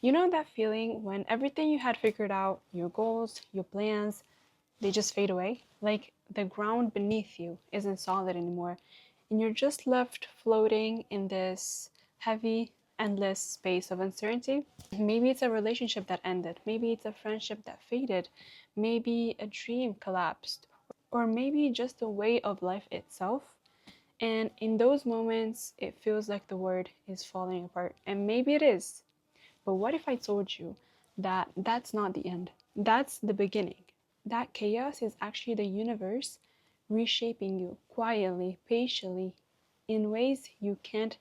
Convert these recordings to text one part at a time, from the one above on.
You know that feeling when everything you had figured out, your goals, your plans, they just fade away? Like the ground beneath you isn't solid anymore, and you're just left floating in this heavy, endless space of uncertainty. Maybe it's a relationship that ended, maybe it's a friendship that faded, maybe a dream collapsed, or maybe just the way of life itself. And in those moments, it feels like the world is falling apart. And maybe it is. But what if I told you that that's not the end? That's the beginning. That chaos is actually the universe reshaping you quietly, patiently, in ways you can't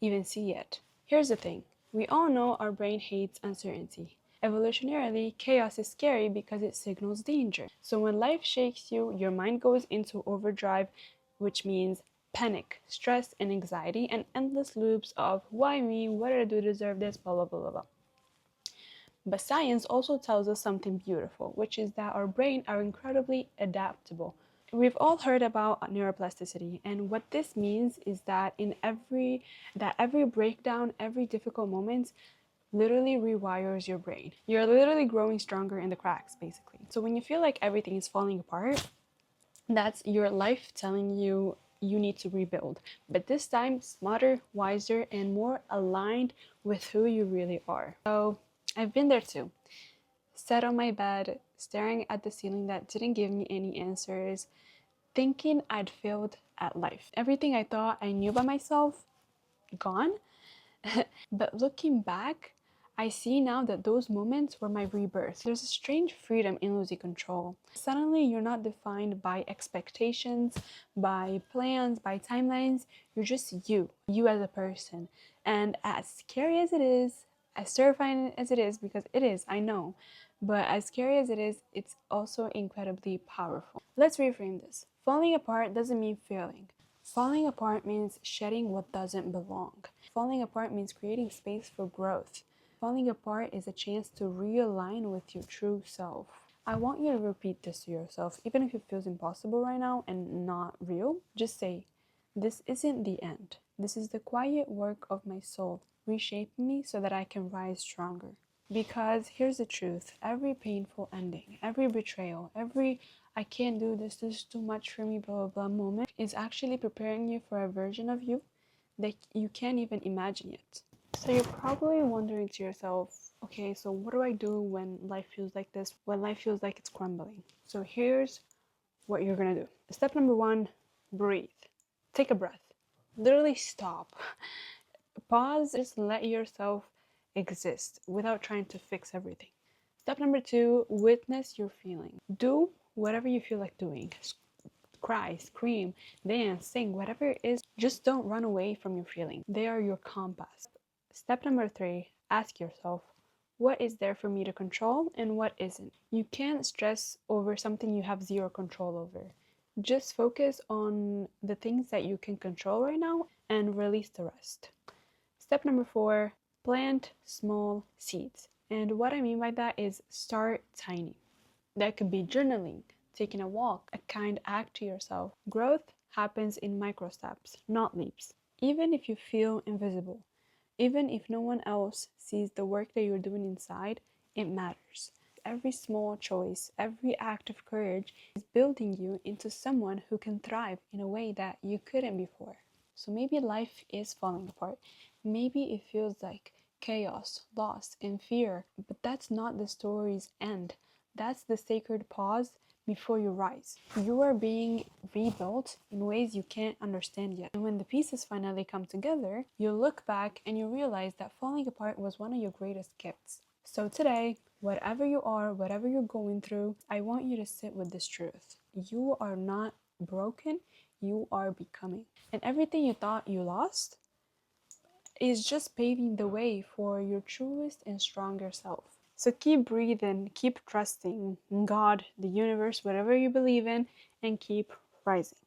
even see yet. Here's the thing, we all know our brain hates uncertainty. Evolutionarily, chaos is scary because it signals danger. So when life shakes you, your mind goes into overdrive, which means panic, stress, and anxiety, and endless loops of why me, what did I do to deserve this, blah blah blah blah blah. But science also tells us something beautiful, which is that our brain are incredibly adaptable. We've all heard about neuroplasticity, and what this means is that every breakdown, every difficult moment literally rewires your brain. You're literally growing stronger in the cracks, basically. So when you feel like everything is falling apart, that's your life telling you you need to rebuild. But this time, smarter, wiser, and more aligned with who you really are. So I've been there too. Sat on my bed, staring at the ceiling that didn't give me any answers, thinking I'd failed at life. Everything I thought I knew by myself, gone. But looking back, I see now that those moments were my rebirth. There's a strange freedom in losing control. Suddenly, you're not defined by expectations, by plans, by timelines. You're just you as a person. And as scary as it is, as terrifying as it is, because it is, I know, but as scary as it is, it's also incredibly powerful. Let's reframe this. Falling apart doesn't mean failing. Falling apart means shedding what doesn't belong. Falling apart means creating space for growth. Falling apart is a chance to realign with your true self. I want you to repeat this to yourself, even if it feels impossible right now and not real. Just say, this isn't the end. This is the quiet work of my soul, reshaping me so that I can rise stronger. Because here's the truth, every painful ending, every betrayal, every I can't do this, this is too much for me, blah blah blah moment is actually preparing you for a version of you that you can't even imagine yet. So you're probably wondering to yourself, okay, so what do I do when life feels like this, when life feels like it's crumbling? So here's what you're gonna do. Step number one, breathe. Take a breath. Literally stop. Pause, just let yourself exist without trying to fix everything. Step number two, witness your feeling. Do whatever you feel like doing. Cry, scream, dance, sing, whatever it is. Just don't run away from your feeling. They are your compass. Step number three, ask yourself, what is there for me to control and what isn't? You can't stress over something you have zero control over. Just focus on the things that you can control right now and release the rest. Step number four, plant small seeds. And what I mean by that is start tiny. That could be journaling, taking a walk, a kind act to yourself. Growth happens in micro steps, not leaps. Even if you feel invisible, even if no one else sees the work that you're doing inside, it matters. Every small choice, every act of courage is building you into someone who can thrive in a way that you couldn't before. So maybe life is falling apart. Maybe it feels like chaos, loss, and fear, but that's not the story's end. That's the sacred pause before you rise. You are being rebuilt in ways you can't understand yet. And when the pieces finally come together, you look back and you realize that falling apart was one of your greatest gifts. So today, whatever you are, whatever you're going through, I want you to sit with this truth. You are not broken, you are becoming. And everything you thought you lost is just paving the way for your truest and stronger self. So keep breathing, keep trusting God, the universe, whatever you believe in, and keep rising.